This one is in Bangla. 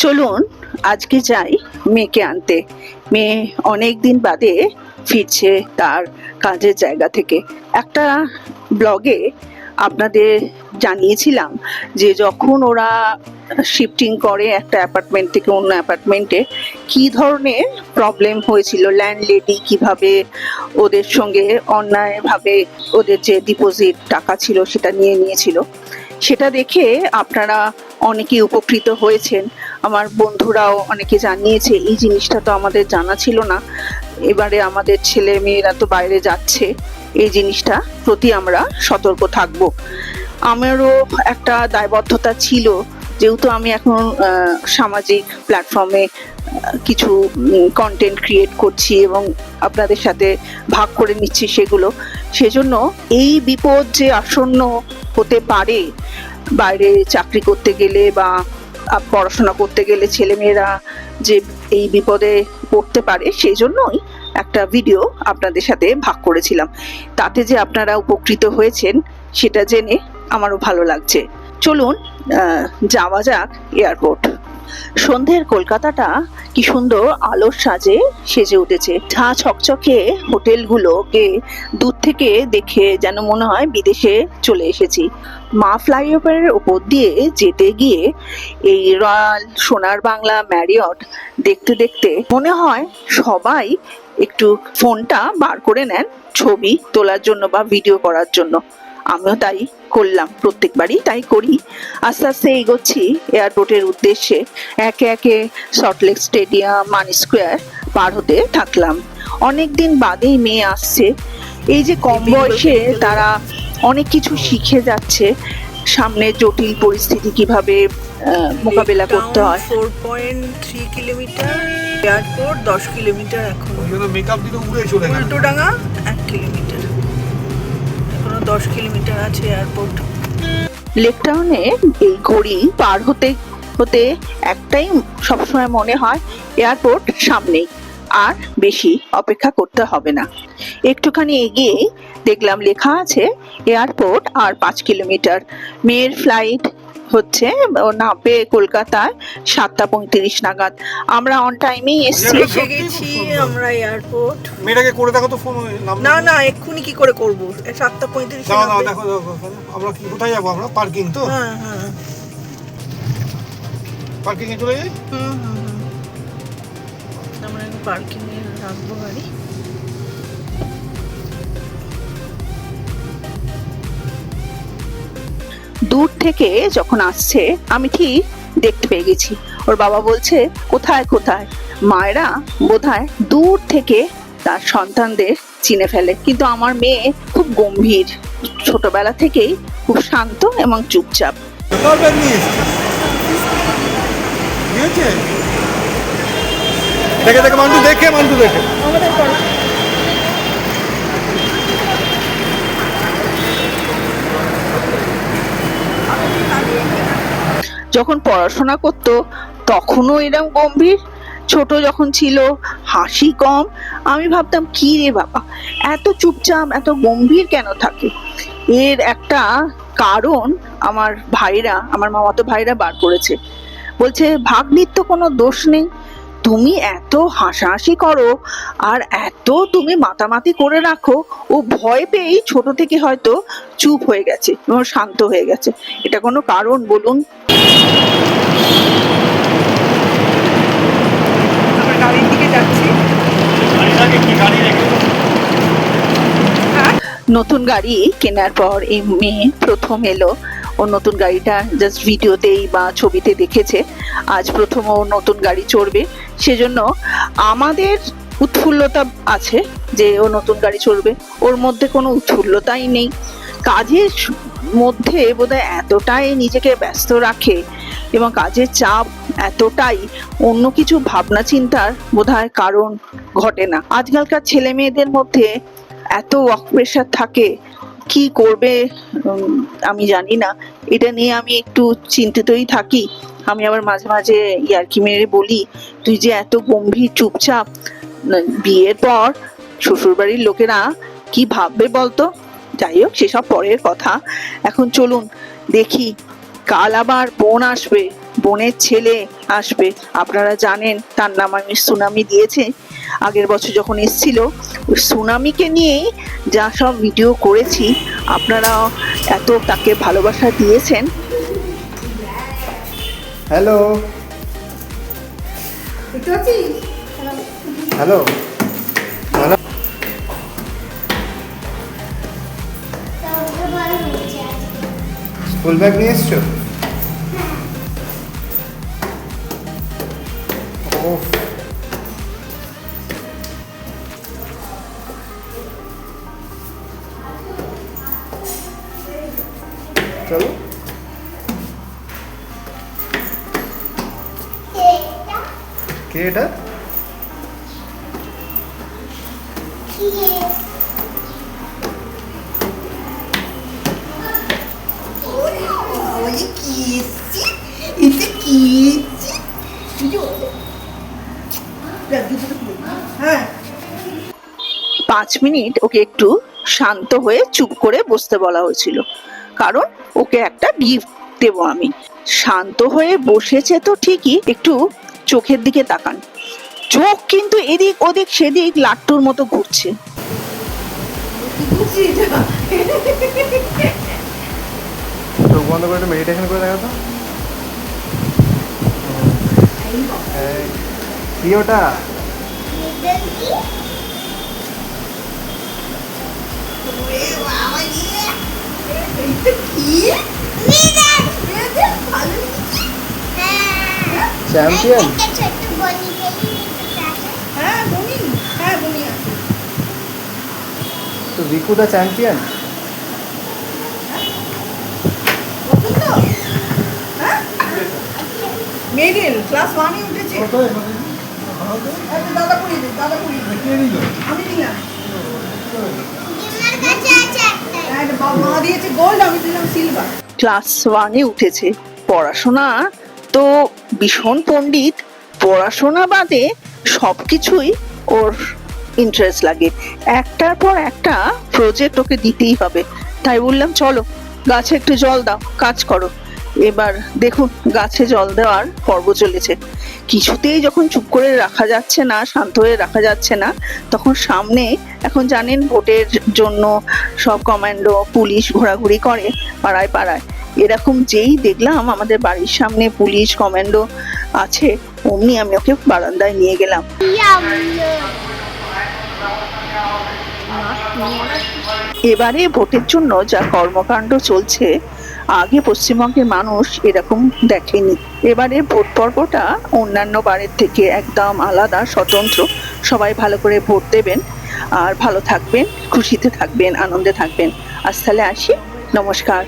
চলুন আজকে যাই মেয়েকে আনতে। মেয়ে অনেক দিন বাদে ফিরছে তার কাজের জায়গা থেকে। একটা ব্লগে আপনাদের জানিয়েছিলাম যে যখন ওরা শিফটিং করে একটা অ্যাপার্টমেন্ট থেকে অন্য অ্যাপার্টমেন্টে কী ধরনের প্রবলেম হয়েছিল, ল্যান্ডলেডি কিভাবে ওদের সঙ্গে অন্যায়ভাবে ওদের যে ডিপোজিট টাকা ছিল সেটা নিয়ে নিয়েছিল। সেটা দেখে আপনারা অনেকে উপকৃত হয়েছেন, আমার বন্ধুরাও অনেকে জানিয়েছে এই জিনিসটা তো আমাদের জানা ছিল না। এবারে আমাদের ছেলে মেয়েরা তো বাইরে যাচ্ছে, এই জিনিসটা প্রতি আমরা সতর্ক থাকব। আমারও একটা দায়বদ্ধতা ছিল, যেহেতু আমি এখন সামাজিক প্ল্যাটফর্মে কিছু কন্টেন্ট ক্রিয়েট করছি এবং আপনাদের সাথে ভাগ করে নিচ্ছি সেগুলো। সেজন্য এই বিপদ যে আসন্ন হতে পারে, বাইরে চাকরি করতে গেলে বা পড়াশোনা করতে গেলে ছেলেমেয়েরা যে এই বিপদে পড়তে পারে, সেই জন্যই একটা ভিডিও আপনাদের সাথে ভাগ করেছিলাম। তাতে যে আপনারা উপকৃত হয়েছেন সেটা জেনে আমারও ভালো লাগছে। চলুন যাওয়া যাক এয়ারপোর্ট। সন্ধ্যের কলকাতাটা কি সুন্দর আলোর সাজে সেজে উঠেছে। ঝা ছকছকে হোটেলগুলোকে দূর থেকে দেখে যেন মনে হয় বিদেশে চলে এসেছি। মা ফ্লাইওভারের ওপর দিয়ে যেতে গিয়ে এই রয়্যাল, সোনার বাংলা, ম্যারিয়ট দেখতে দেখতে মনে হয় সবাই একটু ফোনটা বার করে নেন ছবি তোলার জন্য বা ভিডিও করার জন্য। আমিও তাই করলাম, প্রত্যেকবারই তাই করি। আস্তে আস্তে এগোচ্ছি এয়ারপোর্টের উদ্দেশ্যে। একে একে সল্টলেক স্টেডিয়াম, মানি স্কোয়ার পার হতে থাকলাম। অনেক দিন বাদেই মেয়ে আসছে। এই যে কম বয়সে তারা অনেক কিছু শিখে যাচ্ছে, সামনে জটিল পরিস্থিতি কিভাবে মোকাবেলা করতে হয়। 4.3 কিলোমিটার, এয়ারপোর্ট 10 কিলোমিটার। এখন মেকআপ দিলে উড়ে চলে গেল। উল্টোডাঙ্গা 1 কিলোমিটার, এখনো 10 কিলোমিটার আছে এয়ারপোর্ট। লেক টাউনে এই ঘড়ি পার হতে হতে একটাই সবসময় মনে হয়, এয়ারপোর্ট সামনেই, আর বেশি অপেক্ষা করতে হবে না। একটুখানি এগিয়ে দেখলাম লেখা আছে এয়ারপোর্ট আর 5 কিলোমিটার। মেয়ের ফ্লাইট হচ্ছে, ও নামবে কলকাতায় 7:35 নাগাদ। আমরা অন টাইমেই এসেছি। এসে গেছি আমরা এয়ারপোর্ট। মেয়েটাকে করে দেখো তো ফোন। না না, এক্ষুনি কি করে করবো? 7:35। দাও দাও, দেখো দেখো। আমরা কি কোথায় যাবো? আমরা পার্কিং তো। হ্যাঁ হ্যাঁ, পার্কিং এ চলে যাই। আমরা পার্কিং এ রাখবো গাড়ি। দূর থেকে যখন আসছে আমি ঠিক দেখতে পেয়ে গেছি। ওর বাবা বলছে কোথায় কোথায়। মায়েরা বোধহয় দূর থেকে তার সন্তানদের চিনে ফেলে, কিন্তু আমার মেয়ে খুব গম্ভীর, ছোটবেলা থেকেই খুব শান্ত এবং চুপচাপ। দেখে দেখে মান্টু দেখে, মান্টু দেখে। যখন পড়াশোনা করতো তখনও এরকম গম্ভীর, ছোট যখন ছিল হাসি কম। আমি ভাবতাম কি রে বাবা, এত চুপচাপ এত গম্ভীর কেন থাকে? এর একটা কারণ আমার ভাইরা, আমার মামাতো ভাইরা বার করেছে। বলছে ভাগ্নির তো কোনো দোষ নেই, তুমি এত হাসাহাসি করো আর এত তুমি মাতামাতি করে রাখো, ও ভয় পেয়েই ছোট থেকে হয়তো চুপ হয়ে গেছে এবং শান্ত হয়ে গেছে। এটা কোনো কারণ বলুন? আমরা গাড়ির দিকে যাচ্ছি। নতুন গাড়ি কেনার পর এই মেয়ে প্রথম এলো। ও নতুন গাড়িটা জাস্ট ভিডিওতেই বা ছবিতে দেখেছে, আজ প্রথম ও নতুন গাড়ি চড়বে। সেজন্য আমাদের উৎফুল্লতা আছে যে ও নতুন গাড়ি চড়বে, ওর মধ্যে কোনো উৎফুল্লতাই নেই। কাজের মধ্যে বোধহয় এতটাই নিজেকে ব্যস্ত রাখে এবং কাজের চাপ এতটাই, অন্য কিছু ভাবনা চিন্তার বোধহয় কারণ ঘটে না। আজকালকার ছেলে মেয়েদের মধ্যে এত ওয়ার্ক প্রেশার থাকে, কি করবে আমি জানি না। এটা নিয়ে আমি একটু চিন্তিতই থাকি। আমি আবার মাঝে মাঝে ইয়ার্কি মেরে বলি, তুই যে এত গম্ভীর চুপচাপ, বিয়ের পর শ্বশুরবাড়ির লোকেরা কি ভাববে বলতো? যাই হোক, সেসব পরের কথা। এখন চলুন দেখি, কাল আবার বোন আসবে, বোনের ছেলে আসবে, আপনারা জানেন তার নাম আমি সুনামি দিয়েছি। আগের বছর যখন এসেছিল ওই সুনামিকে নিয়েই যা সব ভিডিও করেছি, আপনারা এত তাকে ভালোবাসা দিয়েছেন। Hello hello hello school bag নিয়ে এসছো? ওফ, চলো। কে এটা? হ্যাঁ 5 মিনিট ওকে একটু শান্ত হয়ে চুপ করে বসতে বলা হয়েছিল, কারণ ওকে একটা গিফট দেব আমি। শান্ত হয়ে বসেছে তো ঠিকই, একটু চোখের দিকে তাকান, চোখ কিন্তু এদিক ওদিক সেদিক লাট্টুর মতো ঘুরছে। চোখ বন্ধ করে একটু মেডিটেশন করে দেখা তো। কি ওটা? চ্যাম্পিয়ন? হ্যাঁ বনি, হ্যাঁ বনি আছে। তো রিকু দা চ্যাম্পিয়ন? পছন্দ? হ্যাঁ মেডেল ক্লাস 1 এ উঠেছে। আচ্ছা দাদা পড়িয়ে দে, দাদা পড়িয়ে দে। আমি নিলাম। হ্যাঁ এটা মা দিয়েছে গোল্ড, আমি দিলাম সিলভার। ক্লাস 1-এ উঠেছে, পড়াশোনা তো ভীষণ পণ্ডিত, পড়াশোনা বাদে সবকিছুই ওর ইন্টারেস্ট লাগে। একটার পর একটা প্রজেক্ট ওকে দিতেই হবে, তাই বললাম চলো গাছে একটু জল দাও, কাজ করো। এবার দেখুন গাছে জল দেওয়ার পর্ব চলেছে। কিছুতেই যখন চুপ করে রাখা যাচ্ছে না, শান্ত হয়ে রাখা যাচ্ছে না, তখন সামনে এখন জানেন ভোটের জন্য সব কমান্ডো পুলিশ ঘোরাঘুরি করে পাড়ায় পাড়ায়। এরকম যেই দেখলাম আমাদের বাড়ির সামনে পুলিশ কমান্ডো আছে, অমনি আমি ওকে বারান্দায় নিয়ে গেলাম। এবারে ভোটের জন্য যা কর্মকাণ্ড চলছে, আগে পশ্চিমবঙ্গের মানুষ এরকম দেখেনি। এবারে ভোট পর্বটা অন্যান্য বারের থেকে একদম আলাদা, স্বতন্ত্র। সবাই ভালো করে ভোট দেবেন আর ভালো থাকবেন, খুশিতে থাকবেন, আনন্দে থাকবেন। আজ তাহলে আসি, নমস্কার।